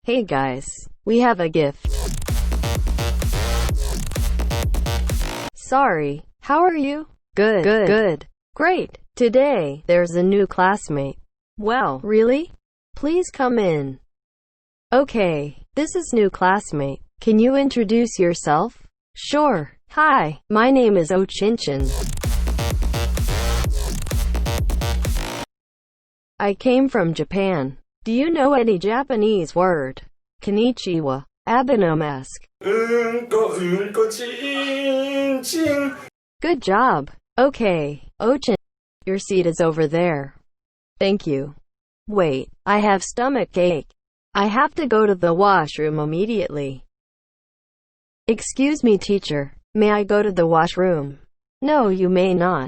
Hey guys, we have a gift. Sorry, how are you? Good. Great. Today, there's a new classmate. Well, really? Please come in. Okay, this is new classmate. Can you introduce yourself? Sure. Hi, my name is Ochinchin. I came from Japan. Do you know any Japanese word? Konnichiwa. Abinomask. Good job. Okay, Ochin. Your seat is over there. Thank you. Wait, I have stomach ache. I have to go to the washroom immediately. Excuse me, teacher. May I go to the washroom? No, you may not.